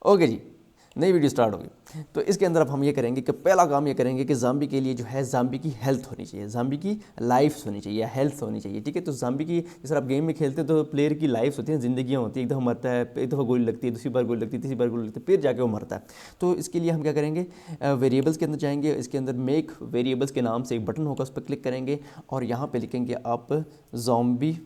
Okay जी, नई video start होगी। तो इसके अंदर अब हम ये करेंगे कि पहला काम ये करेंगे कि ज़ाम्बी के लिए जो है ज़ाम्बी की हेल्थ होनी चाहिए, ज़ाम्बी की लाइफ्स होनी चाहिए या हेल्थ होनी चाहिए, ठीक है। तो ज़ाम्बी की, जैसे आप गेम में खेलते हैं तो प्लेयर की लाइफ्स होती हैं, ज़िंदगियाँ होती हैं, एक दफ़ा मरता है, एक दफ़ा गोली लगती है, दूसरी बार गोली लगती है, तीसरी बार गोली लगती है, फिर जाके वो मरता है। तो इसके लिए हम क्या करेंगे, वेरिएबल्स के अंदर जाएंगे, इसके अंदर मेक वेरिएबल्स के नाम से एक बटन होगा, उस पर क्लिक करेंगे और यहाँ पर लिखेंगे आप ज़ॉम्बी,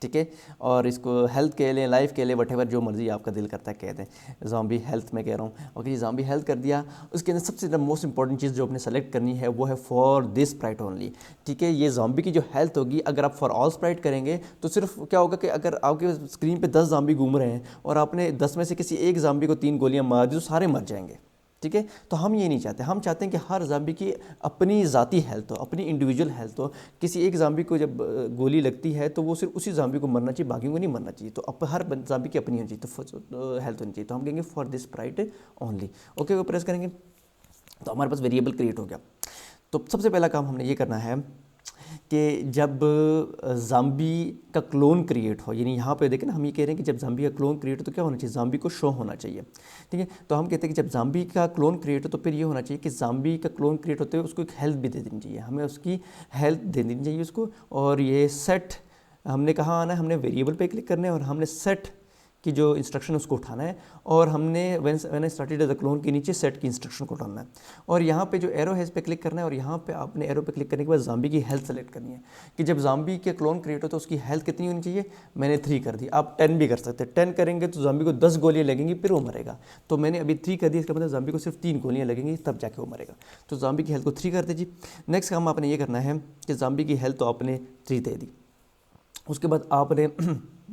ठीक है। और इसको हेल्थ के लिए, लाइफ के लिए, वटेवर जो मर्जी आपका दिल करता है कह दें। ज़ॉम्बी हेल्थ में कह रहा हूँ, ओके जी। ज़ॉम्बी हेल्थ कर दिया। उसके अंदर सबसे मोस्ट इंपॉर्टेंट चीज़ जो आपने सेलेक्ट करनी है वो है फॉर दिस स्प्राइट ओनली, ठीक है। ये ज़ॉम्बी की जो हेल्थ होगी, अगर आप फॉर ऑल स्प्राइट करेंगे तो सिर्फ क्या होगा कि अगर आपके स्क्रीन पर 10 ज़ॉम्बी घूम रहे हैं और आपने 10 में से किसी एक ज़ॉम्बी को 3 गोलियाँ मार दी तो सारे मर जाएंगे, ठीक है। तो हम ये नहीं चाहते, हम चाहते हैं कि हर ज़ाम्बी की अपनी ज़ाती हेल्थ हो, अपनी इंडिविजुअल हेल्थ हो। किसी एक ज़ाम्बी को जब गोली लगती है तो वो सिर्फ उसी ज़ाम्बी को मरना चाहिए, बाकियों को नहीं मरना चाहिए। तो हर ज़ाम्बी की अपनी होनी चाहिए, तो हेल्थ होनी चाहिए। तो हम कहेंगे for this Sprite only, okay को प्रेस करेंगे तो हमारे पास वेरिएबल क्रिएट हो गया। तो सबसे पहला काम हमने ये करना है कि जब ज़ाम्बी का क्लोन क्रिएट हो, यानी यहाँ पे देखें ना, हम ये कह रहे हैं कि जब ज़ाम्बी का क्लोन क्रिएट हो तो क्या होना चाहिए, ज़ाम्बी को शो होना चाहिए, ठीक है। तो हम कहते हैं कि जब ज़ाम्बी का क्लोन क्रिएट हो तो फिर ये होना चाहिए कि ज़ाम्बी का क्लोन क्रिएट होते हुए उसको एक हेल्थ भी दे देनी चाहिए, हमें उसकी हेल्थ दे देनी चाहिए उसको। और ये सेट, हमने कहाँ आना है, हमने वेरिएबल पे क्लिक करना है और हमने सेट की जो इंस्ट्रक्शन उसको उठाना है। और हमने व्हेन स्टार्टेड द क्लोन के नीचे सेट की इंस्ट्रक्शन को उठाना है और यहाँ पे जो एरो है इस पे क्लिक करना है। और यहाँ पे आपने एरो पे क्लिक करने के बाद ज़ाम्बी की हेल्थ सेलेक्ट करनी है कि जब ज़ाम्बी के क्लोन क्रिएट हो तो उसकी हेल्थ कितनी होनी चाहिए। मैंने 3 कर दी, आप 10 भी कर सकते हैं। 10 करेंगे तो ज़ाम्बी को 10 गोलियाँ लगेंगी फिर वो मरेगा। तो मैंने अभी 3 कर दी, इसका मतलब ज़ाम्बी को सिर्फ 3 गोलियाँ लगेंगी तब जाके वो मरेगा। तो ज़ाम्बी की हेल्थ को 3 कर दीजिए। नेक्स्ट काम आपने ये करना है कि ज़ाम्बी की हेल्थ तो आपने 3 दे दी। उसके बाद आपने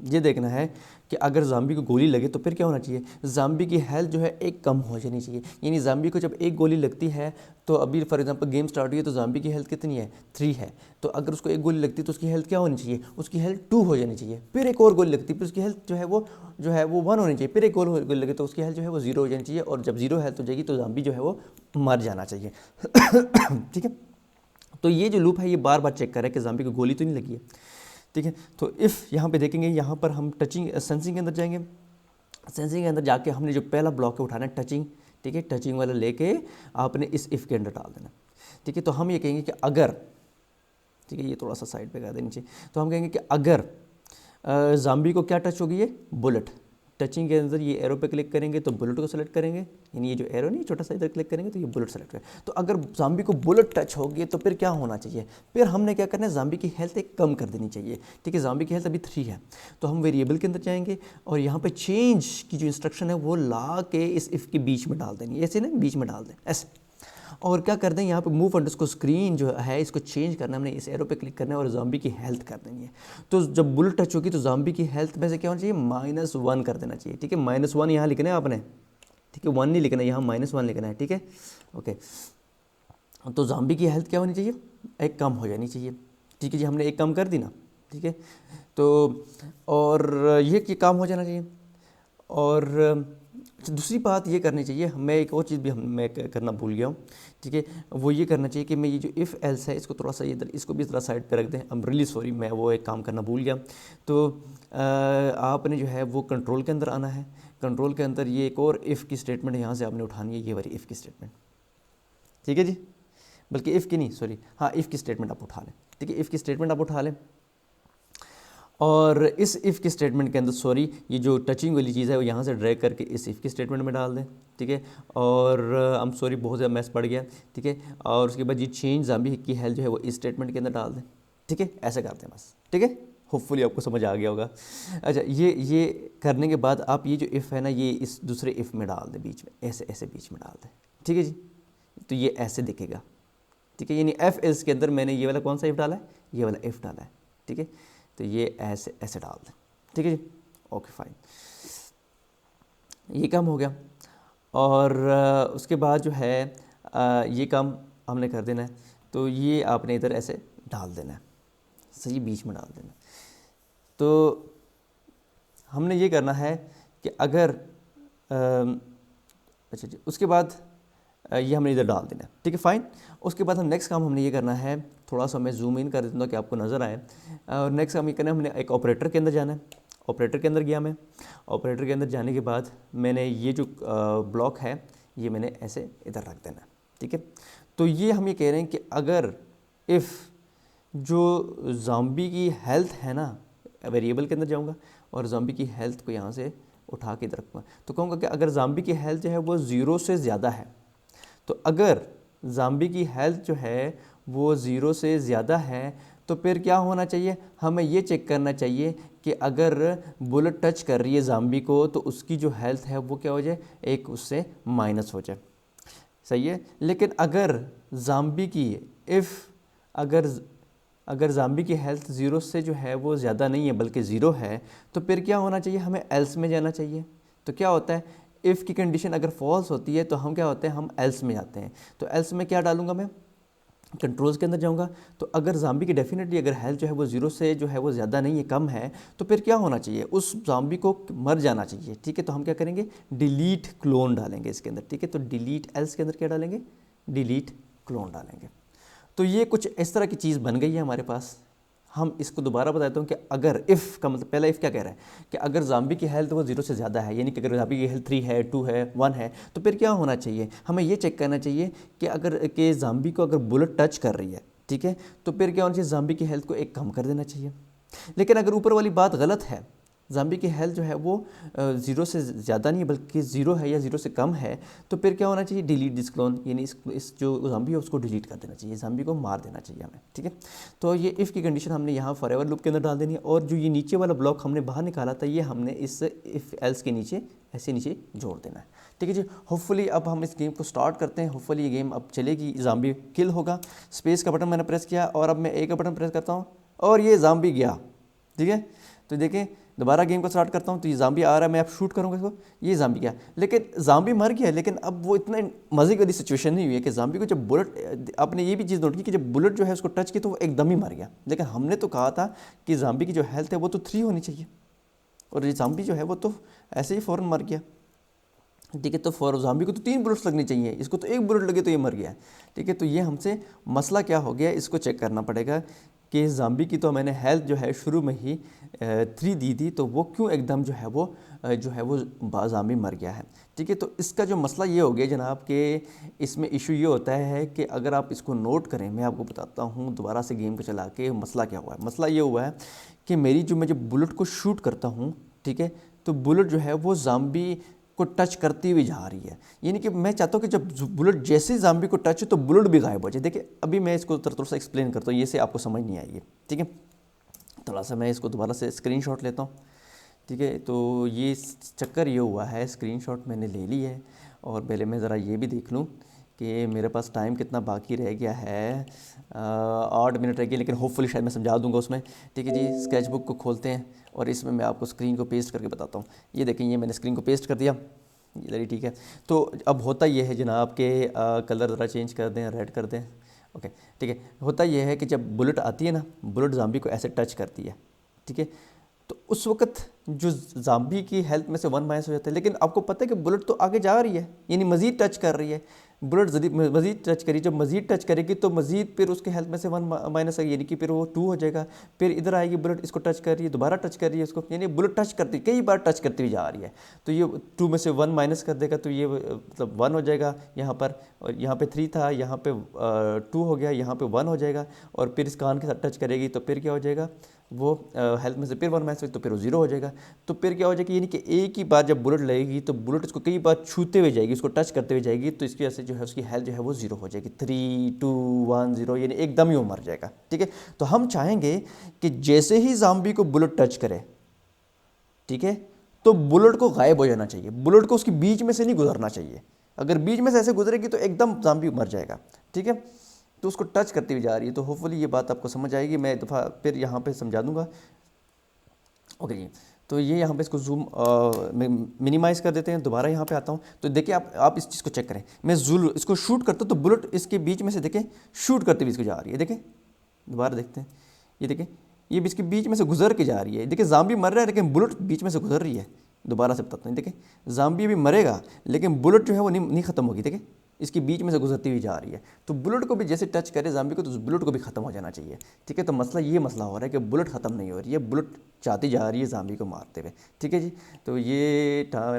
ये देखना है कि अगर ज़ाम्बी को गोली लगे तो फिर क्या होना चाहिए, ज़ाम्बी की हेल्थ जो है एक कम हो जानी चाहिए। यानी ज़ाम्बी को जब एक गोली लगती है तो अभी फॉर एग्जांपल गेम स्टार्ट हुई है तो ज़ाम्बी की हेल्थ कितनी है, 3 है। तो अगर उसको एक गोली लगती है तो उसकी हेल्थ क्या होनी चाहिए, उसकी हेल्थ 2 हो जानी चाहिए। फिर एक और गोली लगती है फिर उसकी हेल्थ जो है वो 1 होनी चाहिए। फिर एक और गोली लगे तो उसकी हेल्थ जो है वो 0 हो जानी चाहिए। और जब 0 हेल्थ हो जाएगी तो ज़ाम्बी जो है वो मर जाना चाहिए ठीक है। तो ये जो लूप है ये बार बार चेक कर रहा है कि ज़ाम्बी को गोली तो नहीं लगी है, ठीक है। तो इफ़ यहाँ पे देखेंगे, यहाँ पर हम टचिंग सेंसिंग के अंदर जाएंगे। सेंसिंग के अंदर जाके हमने जो पहला ब्लॉक है उठाना है टचिंग, ठीक है। टचिंग वाला लेके आपने इस इफ़ के अंदर डाल देना, ठीक है। तो हम ये कहेंगे कि अगर, ठीक है, ये थोड़ा सा साइड पे कर देनी चाहिए। तो हम कहेंगे कि अगर ज़ाम्बी को क्या टच होगी, ये बुलेट। टचिंग के अंदर ये एरो पे क्लिक करेंगे तो बुलेट को सेलेक्ट करेंगे, यानी ये जो एरो नहीं छोटा सा इधर क्लिक करेंगे तो ये बुलेट सेलेक्ट है। तो अगर ज़ाम्बी को बुलेट टच होगी तो फिर क्या होना चाहिए, फिर हमने क्या करना है, ज़ाम्बी की हेल्थ एक कम कर देनी चाहिए, ठीक है। ज़ाम्बी की हेल्थ अभी 3 है। तो हम वेरिएबल के अंदर जाएंगे और यहाँ पे चेंज की जो इंस्ट्रक्शन है वो ला के इस इफ़ के बीच में डाल देनी है, ऐसे ना बीच में डाल दें ऐसे। और क्या कर दें, यहाँ पे मूव अंडरस्कोर स्क्रीन जो है इसको चेंज करना है, हमने इस एरो पे क्लिक करना है और ज़ाम्बी की हेल्थ कर देनी है। तो जब बुलेट टच होगी तो ज़ाम्बी की हेल्थ में से क्या होना चाहिए, -1 कर देना चाहिए, ठीक है। -1 यहाँ लिखना है आपने, ठीक है, 1 नहीं लिखना है, यहाँ -1 लिखना है, ठीक है, ओके। तो ज़ाम्बी की हेल्थ क्या होनी चाहिए, एक कम हो जानी चाहिए, ठीक है जी। हमने एक कम कर दी ना, ठीक है। तो और ये काम हो जाना चाहिए। और दूसरी बात ये करनी चाहिए, मैं एक और चीज़ भी मैं करना भूल गया हूँ, ठीक है। वो ये करना चाहिए कि मैं ये जो इफ़ एल्स है इसको थोड़ा सा इधर, इसको भी ज़रा साइड पे रख दें। आई एम रियली सॉरी, मैं वो एक काम करना भूल गया। तो आपने जो है वो कंट्रोल के अंदर आना है। कंट्रोल के अंदर ये एक और इफ़ की स्टेटमेंट यहाँ से आपने उठानी है, ये वाली इफ़ की स्टेटमेंट, ठीक है जी। बल्कि इफ़ की नहीं, सॉरी, हाँ, इफ़ की स्टेटमेंट आप उठा लें, ठीक है। इफ़ की स्टेटमेंट आप उठा लें और इस इफ़ की स्टेटमेंट के अंदर, सॉरी, ये जो टचिंग वाली चीज़ है वो यहाँ से ड्रैग करके इस इफ़ की स्टेटमेंट में डाल दें, ठीक है। और आई एम सॉरी, बहुत ज़्यादा मैस पड़ गया, ठीक है। और उसके बाद ये चेंज ज़ाम्बी की हेल्थ जो है वो इस स्टेटमेंट के अंदर डाल दें, ठीक है। ऐसा करते हैं बस, ठीक है। होपफुली आपको समझ आ गया होगा। अच्छा, ये करने के बाद आप ये जो इफ़ है ना ये इस दूसरे इफ़ में डाल दें, बीच में ऐसे ऐसे बीच में डाल दें, ठीक है जी। तो ये ऐसे दिखेगा, ठीक है। यानी एफ एल्स के अंदर मैंने ये वाला कौन सा इफ़ डाला है, ये वाला इफ़ डाला है, ठीक है। तो ये ऐसे ऐसे डाल दें, ठीक है जी, ओके फाइन। ये काम हो गया। और उसके बाद जो है ये काम हमने कर देना है। तो ये आपने इधर ऐसे डाल देना है, सही बीच में डाल देना है। तो हमने ये करना है कि अगर अच्छा जी, उसके बाद ये हमने इधर डाल देना है, ठीक है, फाइन। उसके बाद हम नेक्स्ट काम हमने ये करना है, थोड़ा सा मैं जूम इन कर देता हूँ कि आपको नज़र आए। और नेक्स्ट काम ये करना है, हमने एक ऑपरेटर के अंदर जाना है। ऑपरेटर के अंदर गया मैं, ऑपरेटर के अंदर जाने के बाद मैंने ये जो ब्लॉक है ये मैंने ऐसे इधर रख देना है, ठीक है। तो ये हम ये कह रहे हैं कि अगर इफ़ जो ज़ॉम्बी की हेल्थ है ना, वेरिएबल के अंदर जाऊंगा और ज़ॉम्बी की हेल्थ को यहाँ से उठा के इधर रखूँगा, तो कहूँगा कि अगर ज़ॉम्बी की हेल्थ जो है वो 0 से ज़्यादा है, तो अगर ज़ॉम्बी की हेल्थ जो है वो 0 से ज़्यादा है तो फिर क्या होना चाहिए, हमें ये चेक करना चाहिए कि अगर बुलेट टच कर रही है ज़ॉम्बी को तो उसकी जो हेल्थ है वो क्या हो जाए, एक उससे माइनस हो जाए, सही है। लेकिन अगर ज़ॉम्बी की अगर ज़ॉम्बी की हेल्थ 0 से जो है वो ज़्यादा नहीं है बल्कि 0 है, तो फिर क्या होना चाहिए, हमें एल्स में जाना चाहिए। तो क्या होता है, इफ़ की कंडीशन अगर फॉल्स होती है तो हम क्या होते हैं, हम एल्स में जाते हैं। तो एल्स में क्या डालूंगा मैं, कंट्रोल्स के अंदर जाऊंगा। तो अगर ज़ॉम्बी की डेफिनेटली अगर हेल्थ जो है वो 0 से जो है वो ज़्यादा नहीं है, कम है, तो फिर क्या होना चाहिए, उस ज़ॉम्बी को मर जाना चाहिए, ठीक है। तो हम क्या करेंगे, डिलीट क्लोन डालेंगे इसके अंदर, ठीक है। तो डिलीट एल्स के अंदर क्या डालेंगे, डिलीट क्लोन डालेंगे। तो ये कुछ इस तरह की चीज़ बन गई है हमारे पास। हम इसको दोबारा बताता हूँ कि अगर इफ़ का मतलब, पहला इफ़ क्या कह रहा है कि अगर ज़ॉम्बी की हेल्थ वो 0 से ज़्यादा है, यानी कि अगर ज़ॉम्बी की हेल्थ 3 है, 2 है, 1 है, तो फिर क्या होना चाहिए, हमें ये चेक करना चाहिए कि अगर कि ज़ॉम्बी को अगर बुलेट टच कर रही है, ठीक है, तो फिर क्या होना चाहिए, ज़ॉम्बी की हेल्थ को एक कम कर देना चाहिए। लेकिन अगर ऊपर वाली बात गलत है, ज़ॉम्बी की हेल्थ जो है वो 0 से ज़्यादा नहीं है बल्कि 0 है या 0 से कम है, तो फिर क्या होना चाहिए, डिलीट दिस क्लोन, यानी इस जो ज़ॉम्बी है उसको डिलीट कर देना चाहिए, ज़ॉम्बी को मार देना चाहिए हमें, ठीक है। तो ये इफ़ की कंडीशन हमने यहाँ फॉरएवर लूप के अंदर डाल देनी है, और जो ये नीचे वाला ब्लॉक हमने बाहर निकाला था ये हमने इस इफ़ एल्स के नीचे ऐसे नीचे जोड़ देना है, ठीक है जी। होपफुली अब हम इस गेम को स्टार्ट करते हैं, होपफुली ये गेम अब चलेगी, ज़ॉम्बी किल होगा। स्पेस का बटन मैंने प्रेस किया और अब मैं ए का बटन प्रेस करता हूँ और ये ज़ॉम्बी गया, ठीक है। तो देखें दोबारा गेम को स्टार्ट करता हूँ तो ये ज़ॉम्बी आ रहा है, मैं अब शूट करूँगा इसको, ये ज़ॉम्बी गया, लेकिन ज़ॉम्बी मर गया। लेकिन अब वो इतना मज़े वाली सिचुएशन नहीं हुई है कि ज़ॉम्बी को जब बुलेट, आपने ये भी चीज़ नोट की कि जब बुलेट जो है उसको टच की तो वो एकदम ही मर गया। लेकिन हमने तो कहा था कि ज़ॉम्बी की जो हेल्थ है वो तो 3 होनी चाहिए, और ये ज़ॉम्बी जो है वो तो ऐसे ही फ़ौरन मर गया, ठीक है। तो फॉर ज़ॉम्बी को तो 3 बुलेट्स लगनी चाहिए, इसको तो 1 बुलेट लगे तो ये मर गया, ठीक है। तो ये हमसे मसला क्या हो गया, इसको चेक करना पड़ेगा कि ज़ॉम्बी की तो मैंने हेल्थ जो है शुरू में ही 3 दी थी, तो वो क्यों एकदम जो है वो ज़ॉम्बी मर गया है, ठीक है। तो इसका जो मसला ये हो गया जनाब कि इसमें इशू ये होता है कि अगर आप इसको नोट करें, मैं आपको बताता हूँ दोबारा से गेम को चला के मसला क्या हुआ है। मसला ये हुआ है कि मैं जब बुलेट को शूट करता हूँ, ठीक है, तो बुलेट जो है वो ज़ॉम्बी को टच करती हुई जा रही है, यानी कि मैं चाहता हूँ कि जब बुलेट जैसे ज़ॉम्बी को टच हो तो बुलेट भी गायब हो जाए। देखिए अभी मैं इसको थोड़ा सा एक्सप्लेन करता हूँ, ये से आपको समझ नहीं आएगी, ठीक है। थोड़ा सा मैं इसको दोबारा से स्क्रीनशॉट लेता हूँ, ठीक है। तो ये चक्कर ये हुआ है, स्क्रीनशॉट मैंने ले ली है, और पहले मैं ज़रा ये भी देख लूँ कि मेरे पास टाइम कितना बाकी रह गया है। 8 मिनट रह गए, लेकिन होपफुली शायद मैं समझा दूंगा उसमें, ठीक है जी। स्केच बुक को खोलते हैं और इसमें मैं आपको स्क्रीन को पेस्ट करके बताता हूँ। ये देखें, ये मैंने स्क्रीन को पेस्ट कर दिया, ये ठीक है। तो अब होता ये है जनाब के कलर ज़रा चेंज कर दें, रेड कर दें, ओके, ठीक है। होता ये है कि जब बुलेट आती है ना, बुलेट ज़ॉम्बी को ऐसे टच करती है, ठीक है, तो उस वक्त जो ज़ॉम्बी की हेल्थ में से 1 माइनस हो जाता है। लेकिन आपको पता है कि बुलेट तो आगे जा रही है, यानी मज़ीद टच कर रही है, बुलेट मज़ीद टच करी, जब मज़ीद टच करेगी तो मज़ीद फिर उसके हेल्थ में से 1 माइनस आएगी, यानी कि फिर वो 2 हो जाएगा। फिर इधर आएगी बुलेट, इसको टच कर रही है, दोबारा टच कर रही है इसको, यानी बुलेट टच करती कई बार टच करती हुई जा रही है। तो ये 2 में से 1 माइनस कर देगा, तो ये मतलब 1 हो जाएगा यहाँ पर, और यहाँ पे 3 था, यहाँ पे 2 हो गया, यहाँ पे 1 हो जाएगा। और फिर इस कान के साथ टच करेगी तो फिर क्या हो जाएगा, वो हेल्थ में से फिर 1 माइनस तो फिर वो 0 हो जाएगा। तो फिर क्या हो जाएगा, यानी कि एक ही बार जब बुलेट लगेगी तो बुलेट इसको कई बार छूते हुए जाएगी, उसको टच करते हुए जाएगी, तो इसकी वजह से जो है उसकी हेल्थ जो है वो 0 हो जाएगी। 3 2 1 0, यानी एकदम ही वो मर जाएगा, ठीक है। तो हम चाहेंगे कि जैसे ही ज़ॉम्बी को बुलेट टच करे, ठीक है, तो बुलेट को गायब हो जाना चाहिए, बुलेट को उसके बीच में से नहीं गुजरना चाहिए। अगर बीच में से ऐसे गुजरेगी तो एकदम ज़ॉम्बी मर जाएगा, ठीक है। तो उसको टच करती हुई जा रही है। तो होपफुली ये बात आपको समझ आएगी, मैं एक दफ़ा फिर यहाँ पे समझा दूंगा, ओके जी। तो ये यहाँ पे इसको जूम मिनिमाइज़ कर देते हैं, दोबारा यहाँ पे आता हूँ। तो देखिए आप इस चीज़ को चेक करें, मैं इसको शूट करता हूँ तो बुलेट इसके बीच में से देखें शूट करते हुए इसको जा रही है, देखें दोबारा देखते हैं, ये देखें ये इसके बीच में से गुजर के जा रही है। देखिए ज़ॉम्बी मर रहा है लेकिन बुलेट बीच में से गुजर रही है। दोबारा से बताता हूँ, देखें ज़ॉम्बी भी मरेगा लेकिन बुलेट जो है वो नहीं ख़त्म होगी, देखें इसकी बीच में से गुजरती हुई जा रही है, तो बुलेट को भी जैसे टच करे ज़ॉम्बी को, तो उस बुलेट को भी ख़त्म हो जाना चाहिए। ठीक है, तो मसला हो रहा है कि बुलेट ख़त्म नहीं हो रही है, बुलेट चाहती जा रही है ज़ॉम्बी को मारते हुए। ठीक है जी, तो ये था।